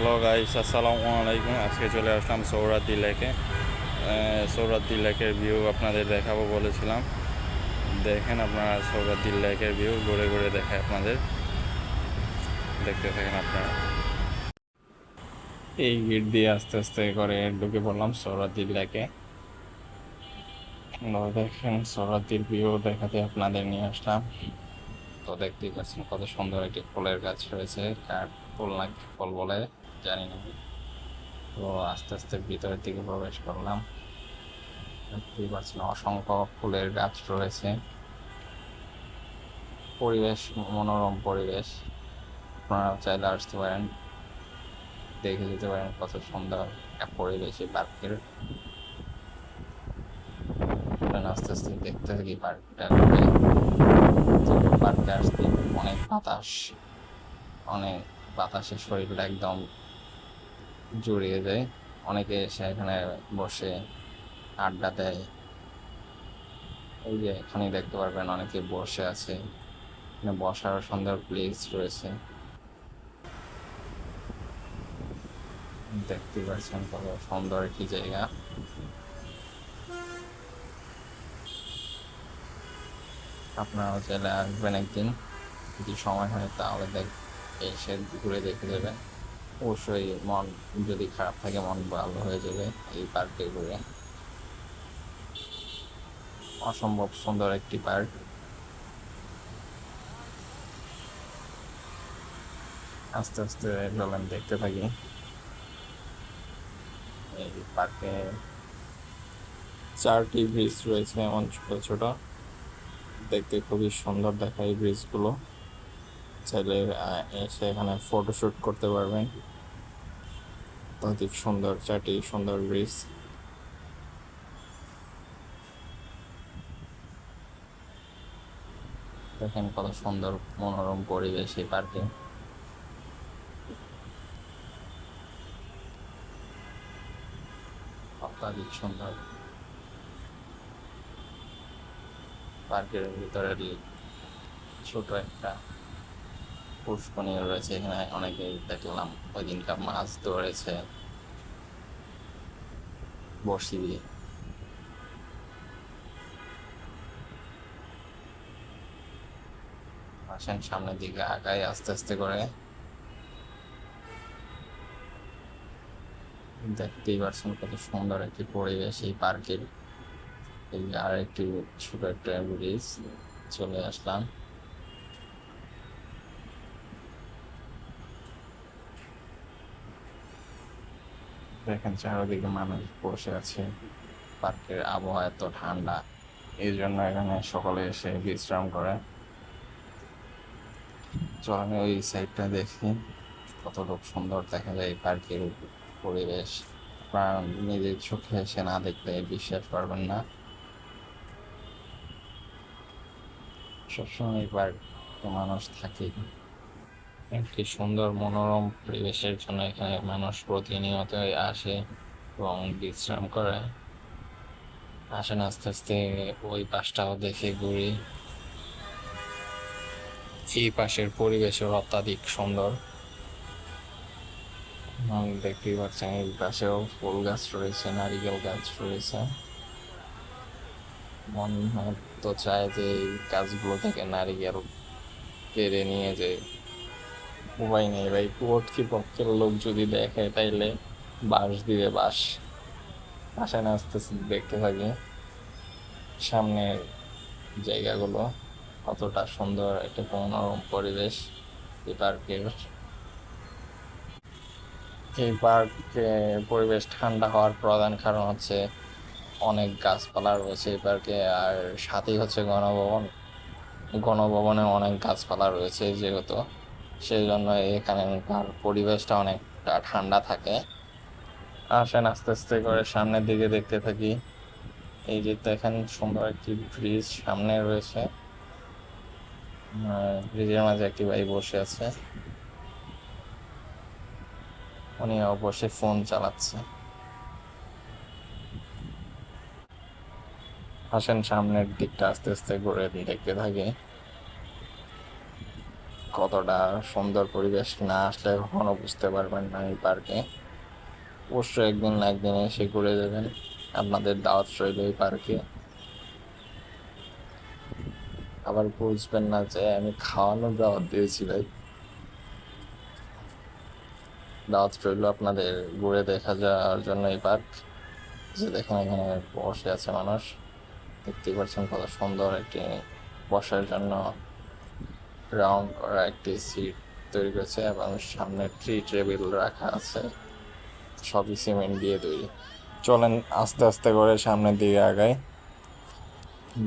Hello guys, আসসালামু আলাইকুম। আজকে চলে আসলাম সৌরাদ্দি লেকে। সৌরাদ্দি লেকের ভিউ আপনাদের দেখাবো বলেছিলাম। দেখেন আপনারা সৌরাদ্দি লেকের ভিউ ঘুরে ঘুরে দেখায় আপনাদের, দেখতে থাকেন আপনারা। এই গেট দিয়ে আস্তে আস্তে করে ঢুকে পড়লাম সৌরাদ্দি লেকে। দেখেন সৌরাদ্দির ভিউ দেখাতে আপনাদের নিয়ে আসলাম। তো দেখতেই পাচ্ছেন কত সুন্দর একটি ফুলের গাছ রয়েছে, কাঠ ফুল না কি ফল বলে জানি না। তো আস্তে আস্তে ভিতরের দিকে প্রবেশ করলাম। দেখতেই পাচ্ছেন অসংখ্য ফুলের গাছ রয়েছে, পরিবেশ মনোরম পরিবেশ। আপনারা চাইলে আসতে পারেন, দেখে যেতে পারেন কত সুন্দর একটা পরিবেশ এই পার্কের। আস্তে আস্তে দেখতে থাকি পার্কটা ঘুরে। তো পার্কে আসতে অনেক বাতাস, অনেক বাতাসে শরীরটা একদম জুড়িয়ে যায়। অনেকে এসে এখানে বসে আড্ডা দেয়। এই যে এখানে দেখতে পারবেন অনেকে বসে আছে, এখানে বসার সুন্দর প্লেস রয়েছে। দেখতেই পাচ্ছেন কত সুন্দর একটি জায়গা। আপনারাও চাইলে আসবেন একদিন, যদি সময় হয় তাহলে এসে ঘুরে দেখে যাবেন। অবশ্যই মন যদি খারাপ থাকে মন ভালো হয়ে যাবে এই পার্কে ঘুরে। অসম্ভব সুন্দর একটি পার্ক। আস্তে আস্তে চলেন দেখতে থাকি। এই পার্কে 4টি ব্রিজ রয়েছে, এমন ছোট ছোট, দেখতে খুবই সুন্দর দেখায় এই ব্রিজগুলো। চাইলে এসে এখানে ফটোশুট করতে পারবেন। অধিক সুন্দর 4টি সুন্দর ব্রিজ। দেখেন কত সুন্দর মনোরম পরিবেশ এই পার্কে। অত্যাধিক সুন্দর। পার্কের ভিতরে ছোট একটা পুষ্করিণী রয়েছে, এখানে অনেকেই দেখলাম ওই দিনকার মাছ ধরেছে বড়শি দিয়ে। আসেন সামনের দিকে আগাই আস্তে আস্তে করে। দেখতেই পাচ্ছেন কত সুন্দর একটি পরিবেশ এই পার্কের। এই আর একটি ছোট একটা ব্রিজ, চলে আসলাম। দেখেন চারিদিকে মানুষ বসে আছে। পার্কের আবহাওয়া এত ঠান্ডা, এই জন্য এখানে সকলে এসে বিশ্রাম করে। চলেন ওই সাইডটা দেখি, কতটুকু সুন্দর দেখা যায় এই পার্কের পরিবেশ। আপনার নিজের চোখে এসে না দেখলে বিশ্বাস করবেন না। সবসময় এই পার্কে মানুষ থাকে, একটি সুন্দর মনোরম পরিবেশের জন্য এখানে মানুষ প্রতিনিয়তই আসে এবং বিশ্রাম করে। আসেন আস্তে আস্তে ওই পাশটাও দেখে ঘুরি। এই পাশের পরিবেশও অত্যাধিক সুন্দর। দেখতেই পাচ্ছেন এই পাশেও ফুল গাছ রয়েছে, নারিকেল গাছ রয়েছে। মন তো চায় যে এই গাছগুলো থেকে নারিকেল কেড়ে নিয়ে যে, উপায় নেই ভাই, কর্তৃপক্ষের লোক যদি দেখে তাইলে বাঁশ দিবে বাঁশ। আসেন আস্তে আস্তে দেখতে থাকি সামনের জায়গাগুলো, কতটা সুন্দর একটা মনোরম পরিবেশ এই পার্কের। এই পার্কে পরিবেশ ঠান্ডা হওয়ার প্রধান কারণ হচ্ছে অনেক গাছপালা রয়েছে এই পার্কে, আর সাথেই হচ্ছে গণভবন। গণভবনে অনেক গাছপালা রয়েছে যেহেতু, সেই জন্য এখানকার পরিবেশটা অনেকটা ঠান্ডা থাকে। আসেন আস্তে আস্তে করে সামনের দিকে দেখতে থাকি। এই যে দেখেন সুন্দর একটি ব্রিজ সামনে রয়েছে, ব্রিজের মাঝে একটি ভাই বসে আছে, উনি বসে ফোন চালাচ্ছে। আসেন সামনের দিকটা আস্তে আস্তে ঘুরে দেখতে থাকি। কতটা সুন্দর পরিবেশ, না আসলে কখনো বুঝতে পারবেন না এই পার্কে। অবশ্যই একদিন না একদিন এসে ঘুরে যাবেন। আপনাদের দাওয়াত রইল এই পার্কে। আবার বুঝবেন না যে আমি খাওয়ানোর দাওয়াত দিয়েছি ভাই। দাওয়াত রইল আপনাদের ঘুরে দেখা যাওয়ার জন্য এই পার্ক। যে দেখেন এখানে বসে আছে মানুষ, দেখতেই পাচ্ছেন কত সুন্দর একটি বসার জন্য রাউন্ড করা একটি সিট তৈরি করেছে এবং সামনে ট্রি টেবিল রাখা আছে, সবই সিমেন্ট দিয়ে তৈরি। চলেন আস্তে আস্তে করে সামনের দিকে আগাই।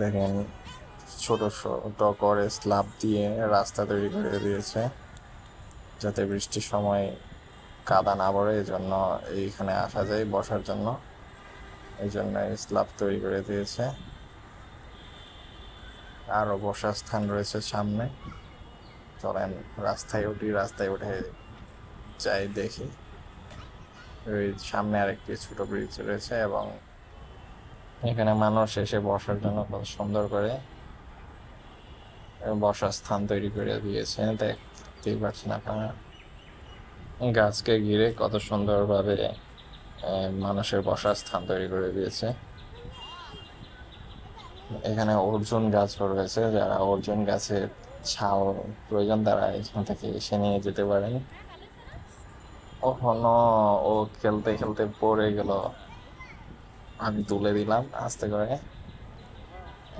দেখেন ছোট ছোট করে স্ল্যাব দিয়ে রাস্তা তৈরি করে দিয়েছে যাতে বৃষ্টির সময় কাদা না পড়ে, এই জন্য এইখানে আসা যায় বসার জন্য, এই জন্য স্ল্যাব তৈরি করে দিয়েছে। আরও বসার স্থান রয়েছে সামনে। চলেন রাস্তায় উঠি, রাস্তায় উঠে যাই দেখি। ওই সামনে আরেকটি ছোট ব্রিজ রয়েছে এবং এখানে মানুষ এসে বসার জন্য কত সুন্দর করে বসার স্থান তৈরি করে দিয়েছে। দেখতেই পাচ্ছেন আপনারা গাছকে ঘিরে কত সুন্দরভাবে মানুষের বসার স্থান তৈরি করে দিয়েছে। এখানে অর্জুন গাছও রয়েছে, যারা অর্জুন গাছের ছাল প্রয়োজন তারা এখান থেকে এসে নিয়ে যেতে পারেন। কখনো ও খেলতে খেলতে পড়ে গেল, আমি তুলে দিলাম আস্তে করে।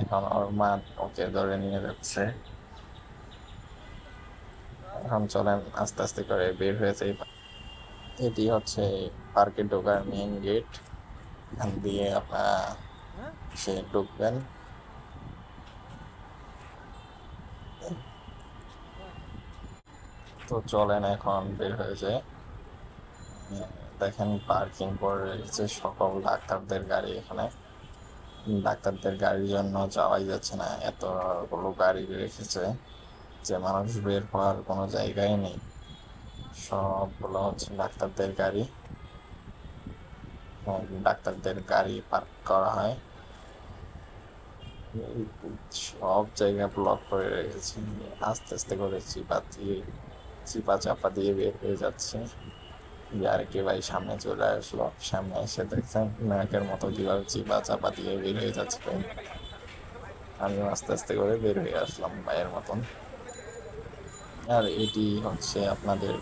এখন ওর মা ওকে ধরে নিয়ে যাচ্ছে। এখন চলেন আস্তে আস্তে করে বের হয়ে যাই। এটি হচ্ছে পার্কে ঢোকার মেইন গেট, এখান দিয়ে আপনারা সে ঢুকবেন। তো চলেন এখন বের হয়ে যায়। দেখেন পার্কিং করে রেখেছে সকল ডাক্তারদের গাড়ি এখানে। ডাক্তারদের গাড়ির জন্য যাওয়াই যাচ্ছে না, এতগুলো গাড়ি রেখেছে যে মানুষ বের হওয়ার কোনো জায়গাই নেই। সবগুলো হচ্ছে ডাক্তারদের গাড়ি, ডাক্তারদের গাড়ি পার্ক করা হয়। সব জায়গা ব্লক করে রেখেছে, আস্তে আস্তে করে চিপা চাপা দিয়ে বের হয়ে যাচ্ছে। আর কি ভাই সামনে চলে আসলো, সামনে এসে দেখছেন নায়কের মতো কিভাবে চিপা চাপা দিয়ে বের হয়ে যাচ্ছে। আমিও আস্তে আস্তে করে বের হয়ে আসলাম ভাইয়ের মতন। আর এটি হচ্ছে আপনাদের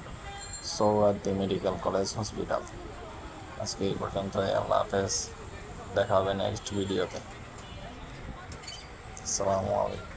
সৌহার্দী মেডিকেল কলেজ হসপিটাল। আজকে এই পর্যন্ত, আল্লাহ হাফেজ, দেখা হবে নেক্সট ভিডিওতে। আসসালামু আলাইকুম।